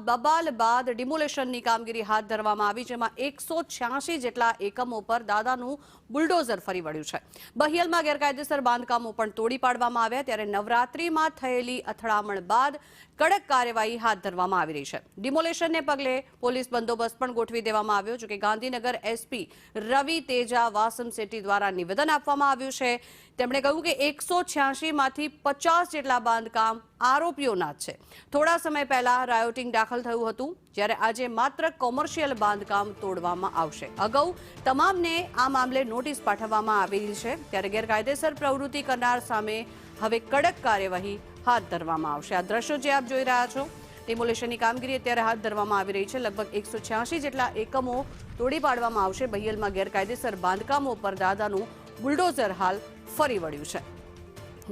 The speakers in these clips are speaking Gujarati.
બબાલ બાદ ડિમોલેશનની કામગીરી હાથ ધરવામાં આવી, જેમાં 186 જેટલા એકમો પર દાદાનું બુલડોઝર ફરી વળ્યું છે। બહિયલમાં ગેરકાયદેસર બાંધકામો પણ તોડી પાડવામાં આવ્યા, ત્યારે નવરાત્રીમાં થયેલી અથડામણ બાદ કડક કાર્યવાહી હાથ ધરવામાં આવી રહી છે। ડિમોલેશનને પગલે પોલીસ બંદોબસ્ત પણ ગોઠવી દેવામાં આવ્યો, જો કે ગાંધીનગર એસપી રવિ તેજા વાસમ સેટી દ્વારા નિવેદન આપવામાં આવ્યું છે। તેમણે કહ્યું કે 186 માંથી 50 જેટલા બાંધકામ આરોપીઓના જ છે। થોડા સમય પહેલા રાયોટિંગ દાખલ થયું હતું, જ્યારે આજે માત્ર કોમર્શિયલ બાંધકામ તોડવામાં આવશે। અગાઉ તમામને આ મામલે નોટિસ પાઠવવામાં આવેલી છે, ત્યારે ગેરકાયદેસર પ્રવૃત્તિ કરનાર સામે હવે કડક કાર્યવાહી હાથ ધરવામાં આવશે। આ દ્રશ્યો જે આપ જોઈ રહ્યા છો, ડિમોલેશનની કામગીરી અત્યારે હાથ ધરવામાં આવી રહી છે। લગભગ 186 જેટલા એકમો તોડી પાડવામાં આવશે। બહિયલમાં ગેરકાયદેસર બાંધકામો પર દાદાનું બુલડોઝર હાલ ફરી વળ્યું છે।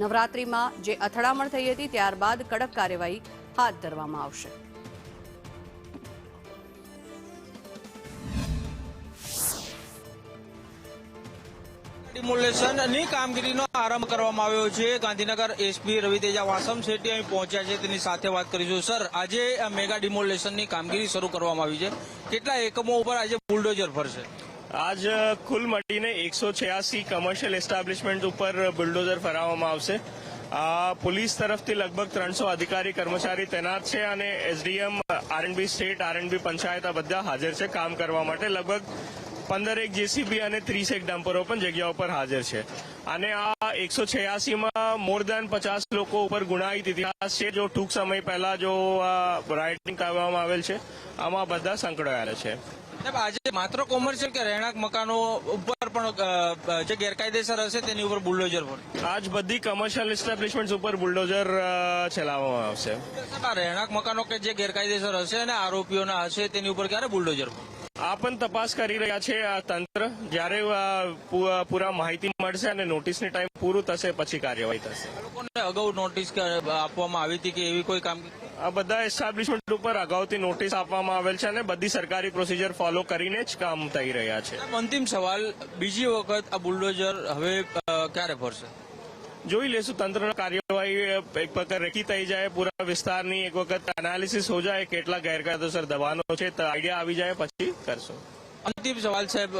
નવરાત્રીમાં જે અથડામણ થઈ હતી, ત્યારબાદ કડક કાર્યવાહી હાથ ધરવામાં આવશે। ડિમોલેશનની કામગીરીનો આરંભ કરવામાં આવ્યો છે। ગાંધીનગર એસપી રવિ તેજા વાસમ શેટ્ટી અહીં પહોંચ્યા છે, તેની સાથે વાત કરીશું। સર, આજે મેગા ડિમોલેશનની કામગીરી શરૂ કરવામાં આવી છે, કેટલા એકમો ઉપર આજે બુલડોઝર ફરશે? આજ કુલ મળીને 186 કમર્શિયલ એસ્ટાબ્લિશમેન્ટ ઉપર બુલડોઝર ફરાવવામાં આવશે। પોલીસ તરફથી લગભગ 300 અધિકારી કર્મચારી તૈનાત છે અને SDM, RNB state, RNB panchayat આ બધા હાજર છે કામ કરવા માટે। લગભગ 15 જેસીબી અને 30 ડમ્પરો પણ જગ્યા ઉપર હાજર છે અને આ 186માં મોર દેન 50 લોકો ઉપર ગુનાહિત ઇતિહાસ છે, જો ટૂંક સમય પહેલા જો રાઇટિંગ કરવામાં આવેલ છે, આમાં બધા સંકળાયેલા છે। આજે માત્ર કોમર્શિયલ કે રહેણાંક મકાનો ઉપર પણ જે ગેરકાયદેસર હશે તેની ઉપર બુલડોઝર પર આજ બધી કમર્શિયલ એસ્ટાબ્લિશમેન્ટ ઉપર બુલડોઝર ચલાવવામાં આવશે। રહેણાંક મકાનો કે જે ગેરકાયદેસર હશે અને આરોપીઓના હશે તેની ઉપર ક્યારે બુલડોઝર પર? આ પણ તપાસ કરી રહ્યા છે આ તંત્ર। જ્યારે પૂરા માહિતી મળશે અને નોટિસની ટાઈમ પૂરું થશે પછી કાર્યવાહી થશે। લોકોને અગાઉ નોટિસ આપવામાં આવી હતી કે એવી કોઈ કામગીરી? આ બધા એસ્ટાબ્લિશમેન્ટ ઉપર અગાઉથી નોટિસ આપવામાં આવેલ છે અને બધી સરકારી પ્રોસિજર ફોલો કરીને જ કામ થઈ રહ્યા છે। અંતિમ સવાલ, બીજી વખત આ બુલડોઝર હવે ક્યારે ફરશે? જોઈ લેશું, તંત્રની કાર્યવાહી એક વખત રેકી થઈ જાય, પૂરા વિસ્તારની એક વખત એનાલિસિસ હો જાય, કેટલા ગેરકાયદેસર દબાણો છે તો આઈડિયા આવી જાય પછી કરશો। અંતિમ સવાલ સાહેબ,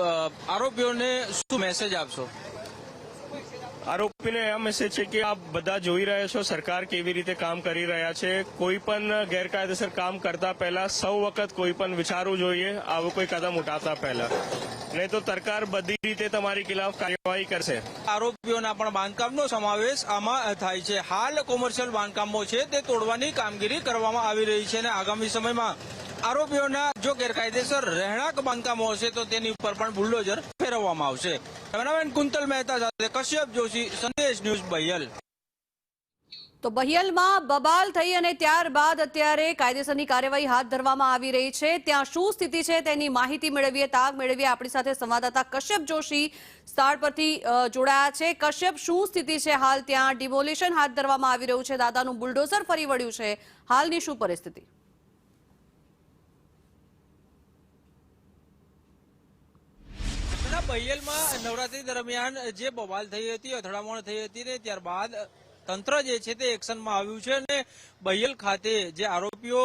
આરોપીઓને શું મેસેજ આપશો? આરોપીને આ મેસેજ છે કે આપ બધા જોઈ રહ્યા છો સરકાર કેવી રીતે કામ કરી રહ્યા છે। કોઈ પણ ગેરકાયદેસર કામ કરતા પહેલા સૌ વખત કોઈ પણ વિચારવું જોઈએ આવો કોઈ કદમ ઉઠાવતા પહેલા, નહીં તો સરકાર બધી રીતે તમારી ખિલાફ કાર્યવાહી કરશે। આરોપીઓના પણ બાંધકામનો સમાવેશ આમાં થાય છે। હાલ કોમર્શિયલ બાંધકામો છે તે તોડવાની કામગીરી કરવામાં આવી રહી છે અને આગામી સમયમાં આરોપીઓના જો ગેરકાયદેસર રહેણાંક બાંધકામો હશે તો તેની ઉપર પણ બુલડોઝર ફેરવવામાં આવશે। કેમેરામેન કુંતલ મહેતા સાથે કશ્યપ જોશી, સંદેશ ન્યૂઝ, બહિયલ। તો બહિયલમાં બબાલ થઈ અને ત્યારબાદ અત્યારે કાયદેસરની કાર્યવાહી હાથ ધરવામાં આવી રહી છે। ત્યાં શું સ્થિતિ છે તેની માહિતી મેળવીએ, તાગ મેળવીએ। આપણી સાથે સંવાદદાતા કશ્યપ જોશી સ્થળ પરથી જોડાયા છે। કશ્યપ, શું સ્થિતિ છે હાલ? ત્યાં ડિમોલિશન હાથ ધરવામાં આવી રહ્યું છે, દાદાનું બુલડોઝર ફરી વળ્યું છે, હાલની શું પરિસ્થિતિ? બહિયલમાં નવરાત્રી દરમિયાન જે બવાલ થઈ હતી, અથડામણ થઈ હતી ને ત્યારબાદ તંત્ર જે છે તે એક્શનમાં આવ્યું છે અને બહિયલ ખાતે જે આરોપીઓ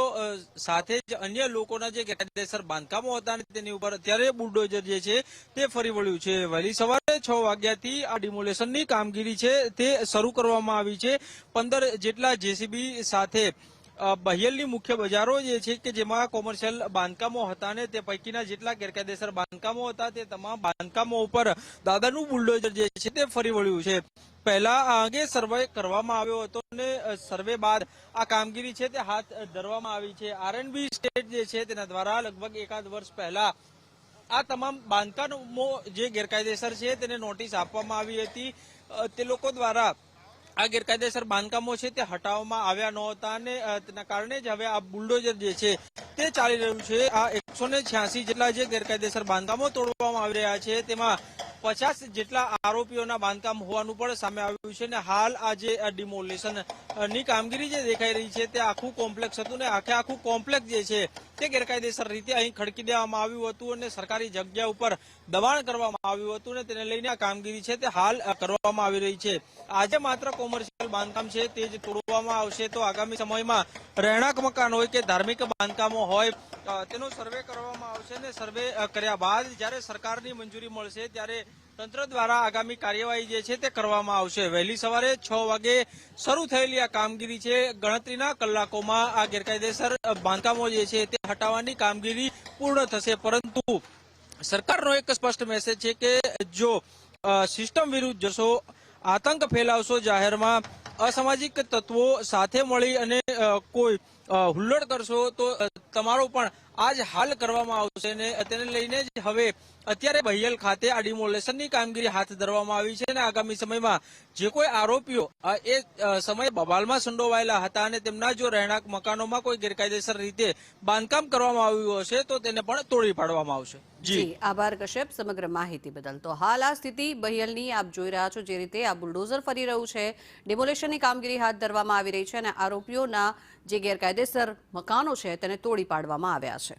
સાથે જ અન્ય લોકોના જે ગેરકાયદેસર બાંધકામો હતા તેની ઉપર અત્યારે બુલડોઝર જે છે તે ફરી વળ્યું છે। વહેલી સવારે 6 વાગ્યાથી આ ડિમોલેશનની કામગીરી છે તે શરૂ કરવામાં આવી છે। 15 જેટલા જેસીબી સાથે બહિયલની મુખ્ય બજારો જે છે કે જેમાં કોમર્શિયલ બાંધકામો હતા ને તે પૈકીના જેટલા ગેરકાયદેસર બાંધકામો હતા તે તમામ બાંધકામો ઉપર દાદાનું બુલડોઝર જે છે તે ફરી વળ્યું છે। પહેલા આ અંગે સર્વે કરવામાં આવ્યો હતો અને સર્વે બાદ આ કામગીરી છે તે હાથ ધરવામાં આવી છે। આરએનબી સ્ટેટ જે છે તેના દ્વારા લગભગ એકાદ વર્ષ પહેલા આ તમામ બાંધકામો જે ગેરકાયદેસર છે તેને નોટિસ આપવામાં આવી હતી। તે લોકો દ્વારા આ ગેરકાયદેસર બાંધકામો છે તે હટાવવામાં આવ્યા નહોતા અને તેના કારણે જ હવે આ બુલડોઝર જે છે તે ચાલી રહ્યું છે। આ 186 જેટલા જે ગેરકાયદેસર બાંધકામો તોડવામાં આવી રહ્યા છે તેમાં 50 જેટલા આરોપીઓના બાંધકામ હોવાનું પણ સામે આવ્યું છે અને હાલ આ જે ડિમોલેશન ની કામગીરી જે દેખાઈ રહી છે તે આખું કોમ્પ્લેક્સ હતું ને આખું કોમ્પ્લેક્સ જે છે તે ગેરકાયદેસર રીતે અહીં ખડકી દેવામાં આવ્યું હતું અને સરકારી જગ્યા ઉપર દબાણ કરવામાં આવ્યું હતું ને તેને લઈને આ કામગીરી છે તે હાલ કરવામાં આવી રહી છે. આજે માત્ર કોમર્શિયલ બાંધકામ છે તે જ તોડવામાં આવશે તો આગામી સમયમાં રહેણાંક મકાન હોય કે ધાર્મિક બાંધકામો હોય તેનો સર્વે કરવામાં આવશે ને સર્વે કર્યા બાદ જ્યારે સરકારની મંજૂરી મળશે ત્યારે તંત્ર દ્વારા આગામી કાર્યવાહી જે છે તે કરવામાં આવશે. વહેલી સવારે 6 વાગે શરૂ થયેલી આ કામગીરી છે ગણતરીના કલાકોમાં આ ગેરકાયદેસર બાંધકામો જે છે તે હટાવવાની કામગીરી પૂર્ણ થશે. પરંતુ સરકારનો એક સ્પષ્ટ મેસેજ છે કે જો સિસ્ટમ વિરુદ્ધ જશો, આતંક ફેલાવશો, જાહેરમાં અસામાજિક તત્વો સાથે મળી અને કોઈ હુલ્લડ કરશો તો તમારો પણ આજ હાલ કરવામાં આવશે ને તેને લઈને જ હવે અત્યારે બહિયલ ખાતે આ ડિમોલેશનની કામગીરી હાથ ધરવામાં આવી છે અને આગામી સમયમાં જે કોઈ આરોપીઓ એ સમયે બબાલમાં સંડોવાયેલા હતા અને તેમના જો રહેણાંક મકાનોમાં કોઈ ગેરકાયદેસર રીતે બાંધકામ કરવામાં આવ્યું હશે તો તેને પણ તોડી પાડવામાં આવશે. જી આભાર કશ્યપ સમગ્ર માહિતી બદલ. તો હાલ આ સ્થિતિ બહિયલની આપ જોઈ રહ્યા છો જે રીતે આ બુલડોઝર ફરી રહ્યું છે, ડિમોલેશનની કામગીરી હાથ ધરવામાં આવી રહી છે અને આરોપીઓના જે ગેરકાયદેસર મકાનો છે તેને તોડી પાડવામાં આવ્યા છે.